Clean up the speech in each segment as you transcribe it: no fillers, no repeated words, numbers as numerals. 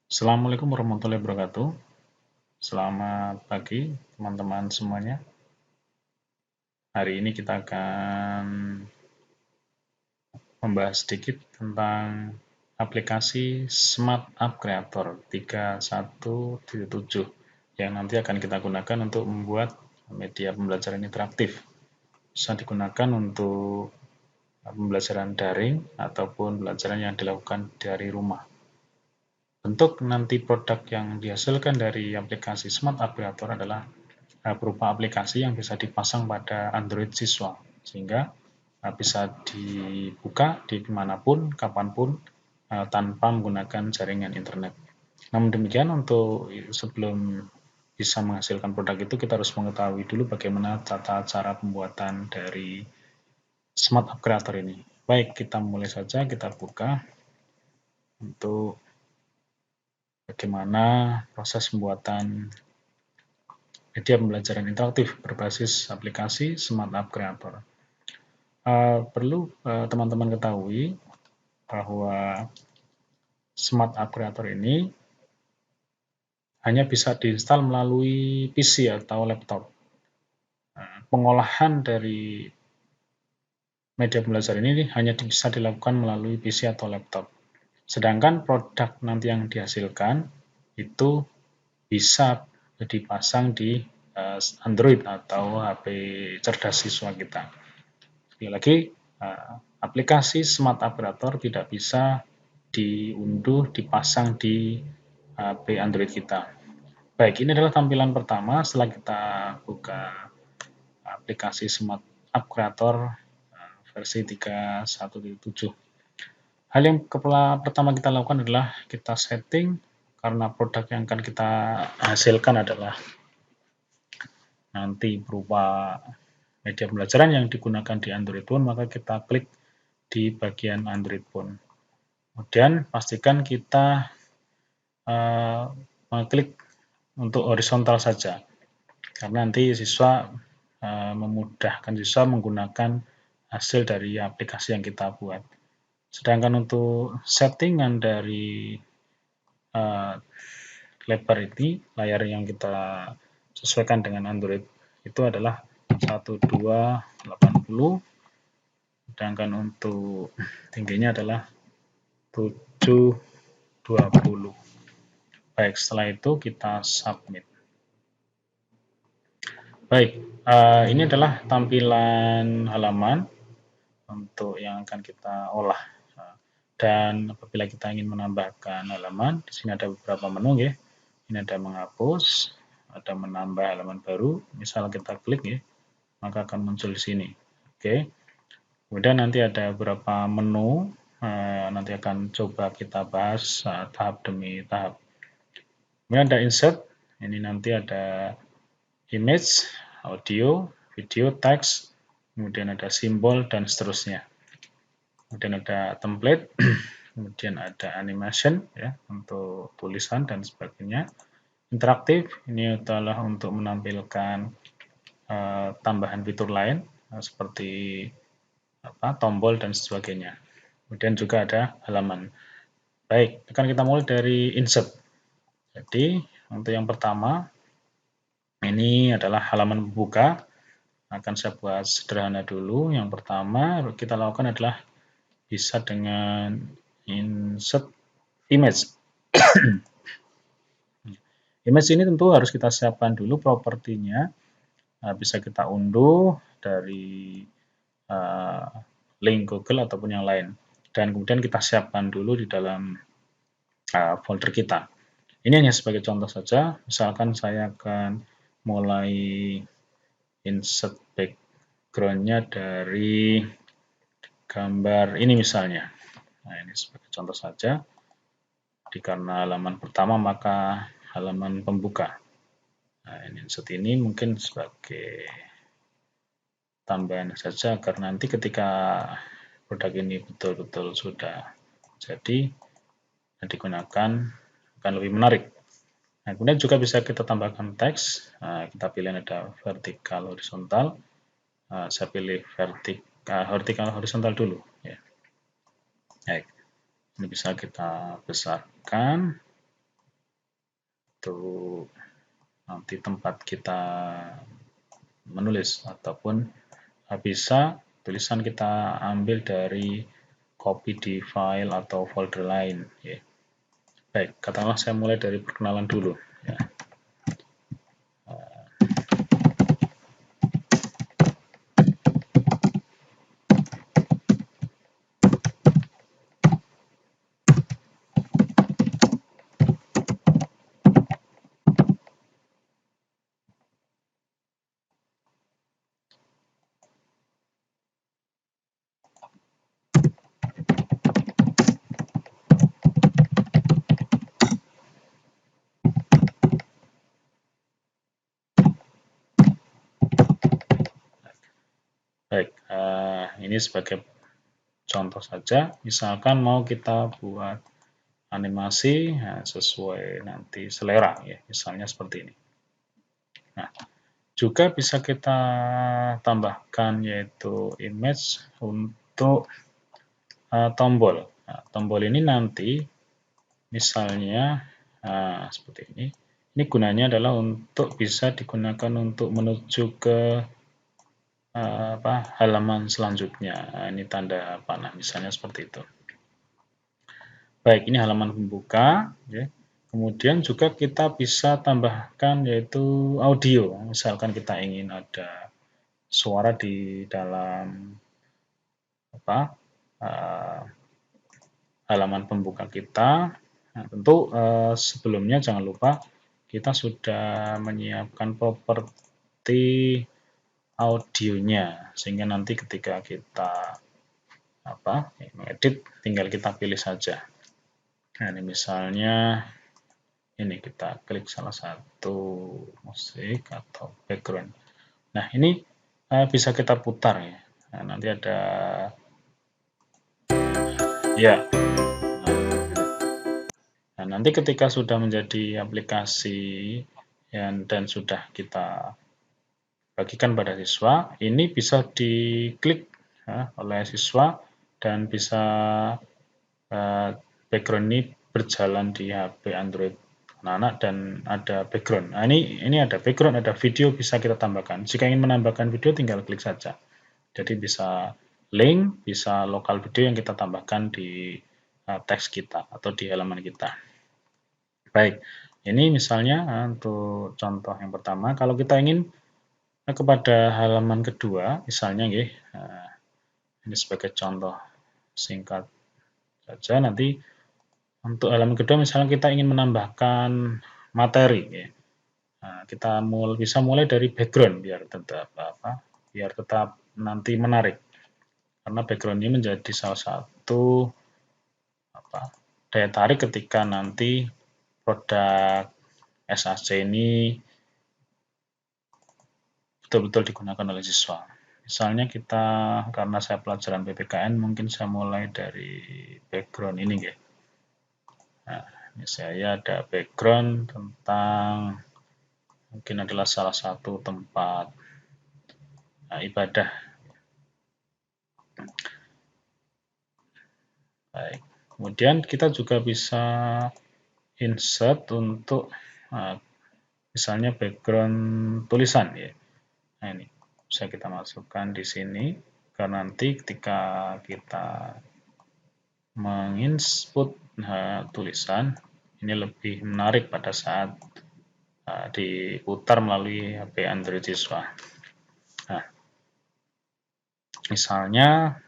Assalamualaikum warahmatullahi wabarakatuh. Selamat pagi teman-teman semuanya. Hari ini kita akan membahas sedikit tentang aplikasi Smart App Creator 31.7 yang nanti akan kita gunakan untuk membuat media pembelajaran interaktif. Bisa digunakan untuk pembelajaran daring ataupun pembelajaran yang dilakukan dari rumah. Bentuk nanti produk yang dihasilkan dari aplikasi Smart App Creator adalah berupa aplikasi yang bisa dipasang pada Android siswa, sehingga bisa dibuka di dimanapun, kapanpun, tanpa menggunakan jaringan internet. Namun demikian, untuk sebelum bisa menghasilkan produk itu, kita harus mengetahui dulu bagaimana tata cara pembuatan dari Smart App Creator ini. Baik, kita mulai saja, kita buka untuk bagaimana proses pembuatan media pembelajaran interaktif berbasis aplikasi Smart App Creator. Perlu teman-teman ketahui bahwa Smart App Creator ini hanya bisa diinstal melalui PC atau laptop. Pengolahan dari media pembelajaran ini hanya bisa dilakukan melalui PC atau laptop. Sedangkan produk nanti yang dihasilkan itu bisa dipasang di Android atau HP cerdas siswa kita. Sekali lagi, aplikasi Smart App Creator tidak bisa diunduh, dipasang di HP Android kita. Baik, ini adalah tampilan pertama setelah kita buka aplikasi Smart App Creator versi 31.7. Hal yang pertama kita lakukan adalah kita setting, karena produk yang akan kita hasilkan adalah nanti berupa media pembelajaran yang digunakan di Android Phone, maka kita klik di bagian Android Phone. Kemudian pastikan kita mengklik untuk horizontal saja, karena nanti siswa memudahkan siswa menggunakan hasil dari aplikasi yang kita buat. Sedangkan untuk settingan dari lebar ini, layar yang kita sesuaikan dengan Android itu adalah 1280, sedangkan untuk tingginya adalah 720. Baik, setelah itu kita submit. Baik, ini adalah tampilan halaman untuk yang akan kita olah. Dan apabila kita ingin menambahkan halaman, di sini ada beberapa menu ya. Ini ada menghapus, ada menambah halaman baru. Misal kita klik ya, maka akan muncul di sini. Oke. Kemudian nanti ada beberapa menu, nanti akan coba kita bahas tahap demi tahap. Kemudian ada insert, ini nanti ada image, audio, video, teks, kemudian ada simbol, dan seterusnya. Kemudian ada template, kemudian ada animation ya untuk tulisan dan sebagainya. Interaktif, ini adalah untuk menampilkan tambahan fitur lain seperti tombol dan sebagainya. Kemudian juga ada halaman. Baik, akan kita mulai dari insert. Jadi untuk yang pertama, ini adalah halaman pembuka. Akan saya buat sederhana dulu. Yang pertama kita lakukan adalah bisa dengan insert image. Image ini tentu harus kita siapkan dulu propertinya. Bisa kita unduh dari link Google ataupun yang lain. Dan kemudian kita siapkan dulu di dalam folder kita. Ini hanya sebagai contoh saja. Misalkan saya akan mulai insert background-nya dari gambar ini misalnya. Nah, ini sebagai contoh saja. Jadi karena halaman pertama maka halaman pembuka. Nah, ini insert ini mungkin sebagai tambahan saja agar nanti ketika produk ini betul-betul sudah jadi dan digunakan akan lebih menarik. Nah, kemudian juga bisa kita tambahkan teks. Nah, kita pilih ada vertikal horizontal. Saya pilih vertikal horizontal dulu. Ya. Baik. Ini bisa kita besarkan. yaitu nanti tempat kita menulis, ataupun bisa tulisan kita ambil dari copy di file atau folder lain. Ya. Baik, katakanlah saya mulai dari perkenalan dulu. Ya. Baik, ini sebagai contoh saja. Misalkan mau kita buat animasi sesuai nanti selera, ya, misalnya seperti ini. Nah, juga bisa kita tambahkan yaitu image untuk tombol. Nah, tombol ini nanti misalnya seperti ini. Ini gunanya adalah untuk bisa digunakan untuk menuju ke halaman selanjutnya. Nah, ini tanda panah misalnya seperti itu. Baik, ini halaman pembuka. Ya. Kemudian juga kita bisa tambahkan yaitu audio. Misalkan kita ingin ada suara di dalam halaman pembuka kita. Nah, tentu sebelumnya jangan lupa kita sudah menyiapkan properti audionya, sehingga nanti ketika kita mengedit tinggal kita pilih saja. Nah, ini misalnya ini kita klik salah satu musik atau background. Nah, ini bisa kita putar ya. Nah, nanti ada ya. Nah, nanti ketika sudah menjadi aplikasi dan sudah kita bagikan pada siswa, ini bisa diklik oleh siswa dan bisa background ini berjalan di HP Android anak-anak dan ada background. Nah, ini ada background, ada video bisa kita tambahkan. Jika ingin menambahkan video tinggal klik saja. Jadi bisa link, bisa lokal video yang kita tambahkan di teks kita atau di halaman kita. Baik, ini misalnya untuk contoh yang pertama, kalau kita ingin kepada halaman kedua, misalnya ini sebagai contoh singkat saja, nanti untuk halaman kedua misalnya kita ingin menambahkan materi, kita bisa mulai dari background biar tetap nanti menarik, karena background ini menjadi salah satu daya tarik ketika nanti produk SAC ini betul-betul digunakan oleh siswa. Misalnya kita, karena saya pelajaran PPKN, mungkin saya mulai dari background ini. Nah, ini saya ada background tentang, mungkin adalah salah satu tempat ibadah. Baik. Kemudian kita juga bisa insert untuk misalnya background tulisan ya. Nah, ini bisa kita masukkan di sini, karena nanti ketika kita menginput tulisan ini lebih menarik pada saat diputar melalui HP Android siswa. Nah, misalnya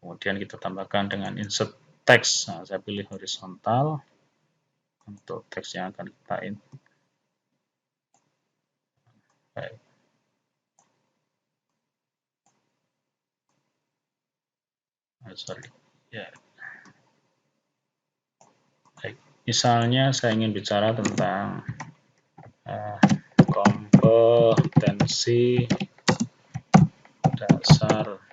kemudian kita tambahkan dengan insert text. Nah, saya pilih horizontal untuk teks yang akan kita input. Baik. Ya. Baik. Misalnya saya ingin bicara tentang kompetensi dasar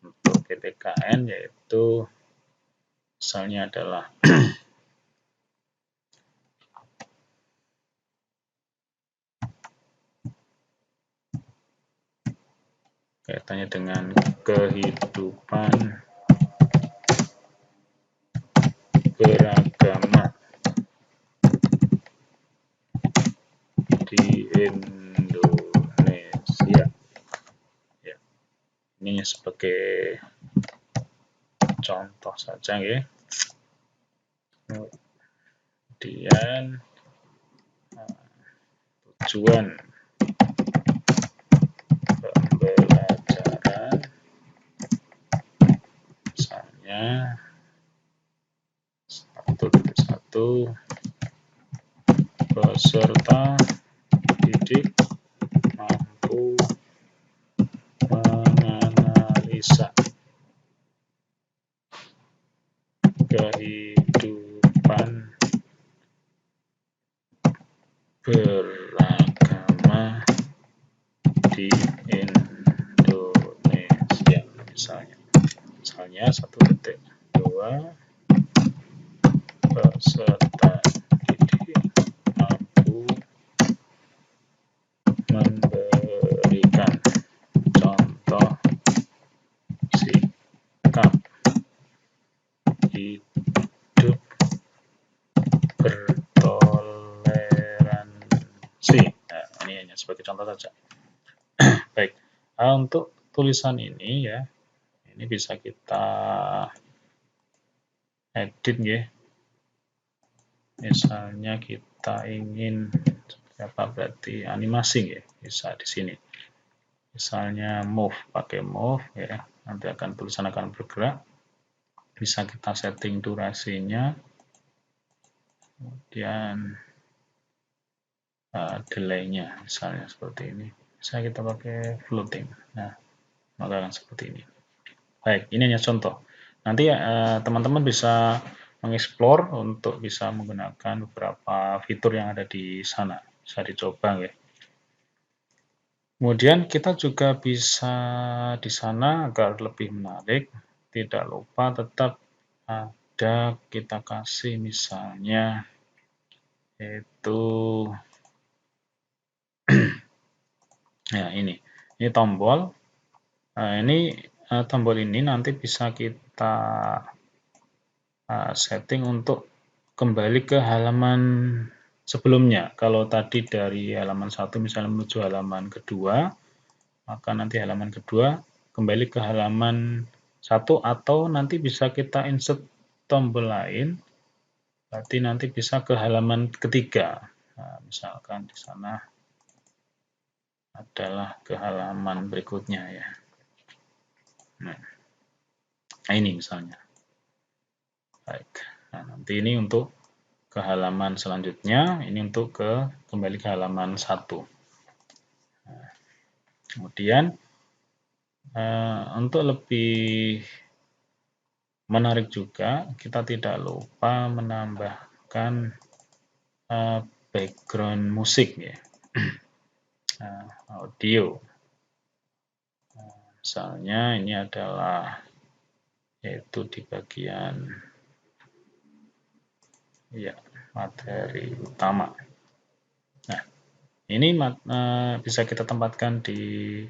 untuk PPKN, yaitu misalnya adalah kaitannya dengan kehidupan beragama di Indonesia. Ya, ini sebagai contoh saja ya. Kemudian tujuan pembelajaran misalnya 1.1 peserta didik mampu menganalisa kehidupan beragama di Indonesia misalnya 1.2 peserta didik mampu memberikan contoh sikap hidup bertoleransi. Nah, ini hanya sebagai contoh saja. Baik, untuk tulisan ini ya, ini bisa kita edit ya. Misalnya kita ingin apa berarti animasi ya, bisa di sini. Misalnya move, pakai move ya, nanti akan tulisan akan bergerak. Bisa kita setting durasinya, kemudian delay-nya misalnya seperti ini. Bisa kita pakai floating. Nah, maka akan seperti ini. Baik, ini hanya contoh. Nanti teman-teman bisa mengeksplor untuk bisa menggunakan beberapa fitur yang ada di sana. Bisa dicoba ya. Kemudian kita juga bisa di sana agar lebih menarik, tidak lupa tetap ada kita kasih misalnya yaitu ya ini tombol. Tombol ini nanti bisa kita setting untuk kembali ke halaman sebelumnya. Kalau tadi dari halaman 1 misalnya menuju halaman kedua, maka nanti halaman kedua kembali ke halaman 1 atau nanti bisa kita insert tombol lain, berarti nanti bisa ke halaman ketiga. Nah, misalkan di sana adalah ke halaman berikutnya ya. Nah, ini misalnya. Baik. Nah, nanti ini untuk ke halaman selanjutnya, ini untuk kembali ke halaman 1. Nah, kemudian untuk lebih menarik juga, kita tidak lupa menambahkan background musik ya. Audio. Misalnya ini adalah yaitu di bagian ya materi utama. Nah, ini bisa kita tempatkan di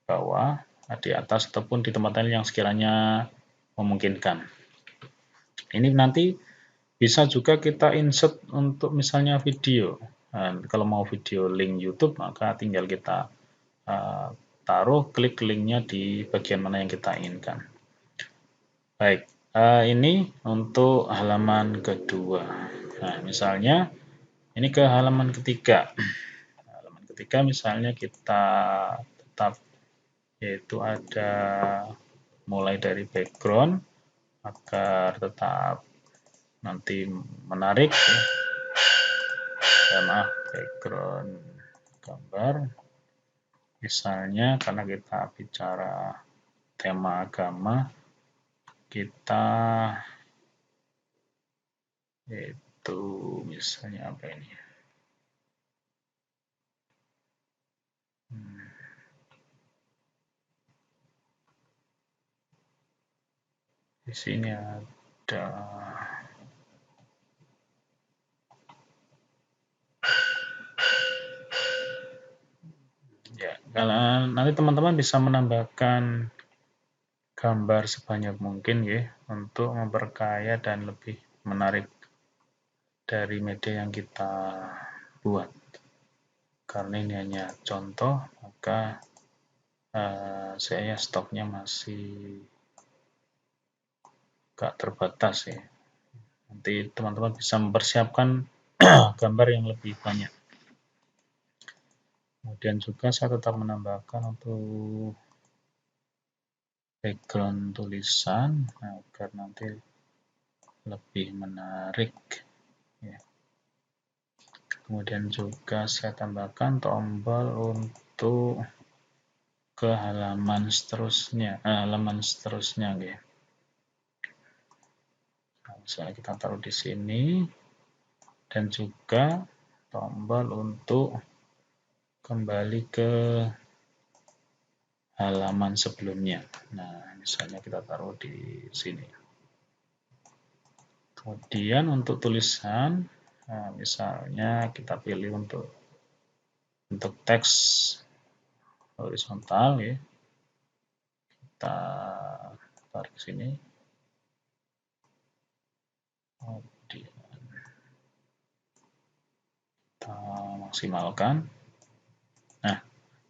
bawah, di atas ataupun di tempat lain yang sekiranya memungkinkan. Ini nanti bisa juga kita insert untuk misalnya video. Nah, kalau mau video link YouTube maka tinggal kita taruh klik linknya di bagian mana yang kita inginkan. Baik, ini untuk halaman kedua. Nah, misalnya ini ke halaman ketiga. Halaman ketiga misalnya kita tetap yaitu ada mulai dari background agar tetap nanti menarik ya. Maaf, background gambar misalnya karena kita bicara tema agama, kita yaitu misalnya apa ini di sini ada ya. Kalau nanti teman-teman bisa menambahkan gambar sebanyak mungkin ya untuk memperkaya dan lebih menarik dari media yang kita buat. Karena ini hanya contoh, maka saya stoknya masih agak terbatas ya. Nanti teman-teman bisa mempersiapkan gambar yang lebih banyak. Kemudian juga saya tetap menambahkan untuk background tulisan agar nanti lebih menarik ya. Kemudian juga saya tambahkan tombol untuk ke halaman seterusnya ya. Nah, misalnya kita taruh di sini dan juga tombol untuk kembali ke halaman sebelumnya. Nah, misalnya kita taruh di sini. Kemudian untuk tulisan, nah, misalnya kita pilih untuk teks horizontal ya. Kita tarik sini. Kemudian kita maksimalkan. Nah,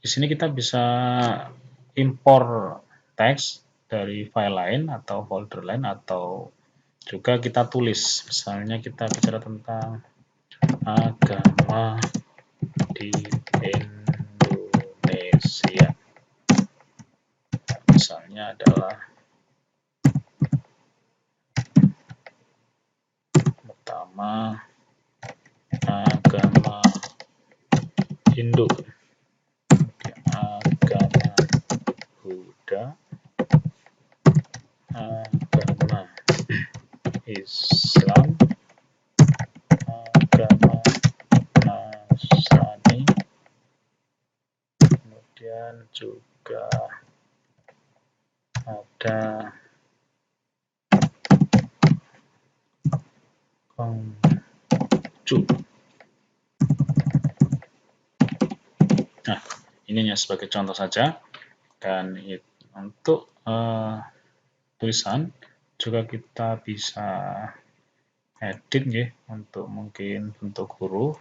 di sini kita bisa impor teks dari file lain atau folder lain, atau juga kita tulis. Misalnya kita bicara tentang agama di Indonesia. Misalnya adalah pertama agama Hindu, agama Buddha, agama Islam, agama Nasrani, kemudian juga ada Konghucu. Nah, ini hanya sebagai contoh saja. Dan untuk tulisan juga kita bisa edit ya, untuk mungkin bentuk huruf.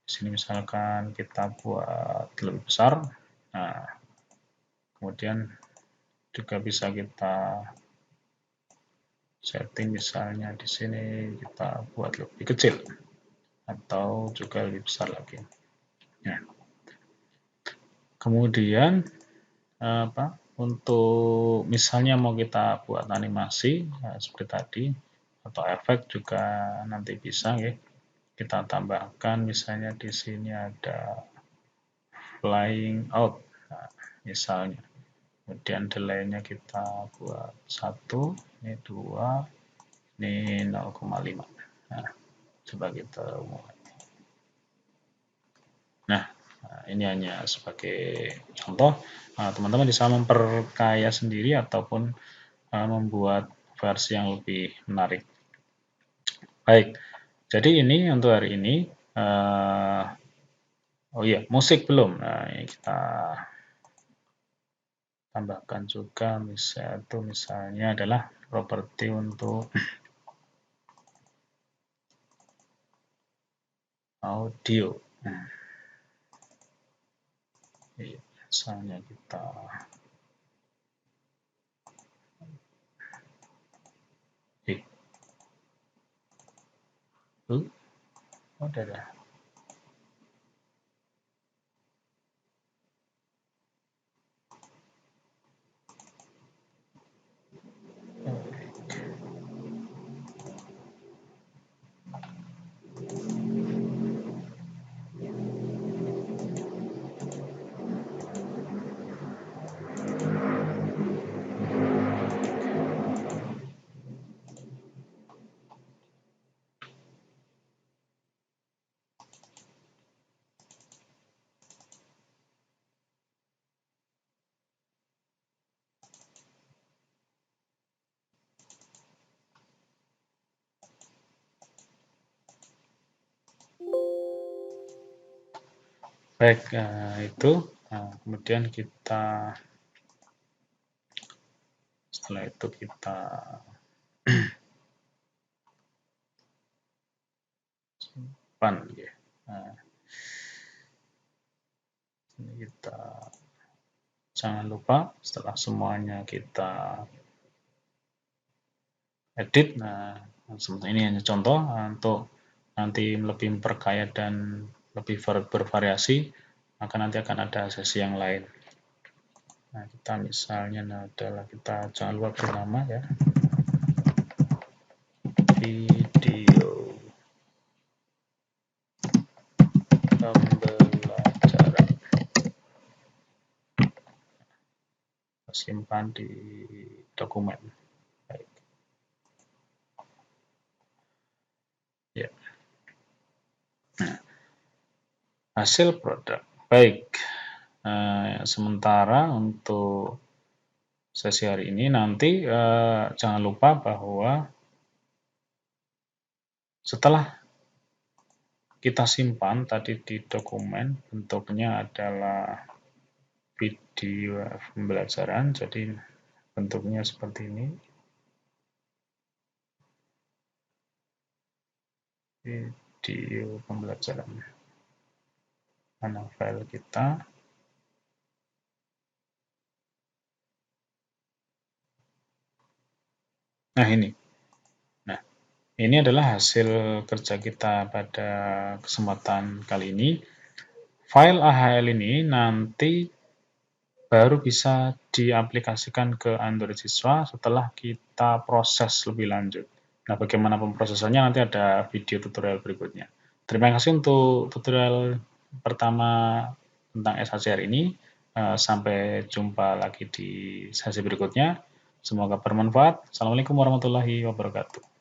Di sini misalkan kita buat lebih besar. Nah, kemudian juga bisa kita setting, misalnya di sini kita buat lebih kecil atau juga lebih besar lagi. Nah, kemudian untuk misalnya mau kita buat animasi seperti tadi, atau efek juga nanti bisa ya. Kita tambahkan, misalnya di sini ada flying out, nah, misalnya. Kemudian delay-nya kita buat 1, ini 2, ini 0,5. Nah, coba kita mulai. Nah, ini hanya sebagai contoh. Teman-teman bisa memperkaya sendiri ataupun membuat versi yang lebih menarik. Baik, jadi ini untuk hari ini. Oh iya, musik belum. Nah, ini kita tambahkan juga, misalnya adalah properti untuk audio. Misalnya kita udah. Baik, itu. Kemudian setelah itu kita Pan. Nah, ini kita jangan lupa setelah semuanya kita edit. Nah, ini hanya contoh untuk nanti lebih memperkaya dan lebih bervariasi, maka nanti akan ada sesi yang lain. Nah, kita misalnya adalah kita jangan lupa beri nama ya, video pembelajaran, simpan di dokumen. Baik. Ya. Nah, hasil produk. Baik. Sementara untuk sesi hari ini nanti jangan lupa bahwa setelah kita simpan tadi di dokumen, bentuknya adalah video pembelajaran, jadi bentuknya seperti ini. Video pembelajaran. Mana file kita? Nah, ini. Nah, ini adalah hasil kerja kita pada kesempatan kali ini. File AHL ini nanti baru bisa diaplikasikan ke Android siswa setelah kita proses lebih lanjut. Nah, bagaimana pemrosesannya nanti ada video tutorial berikutnya. Terima kasih untuk tutorial pertama tentang SHCR ini. Sampai jumpa lagi di sesi berikutnya. Semoga bermanfaat. Assalamualaikum warahmatullahi wabarakatuh.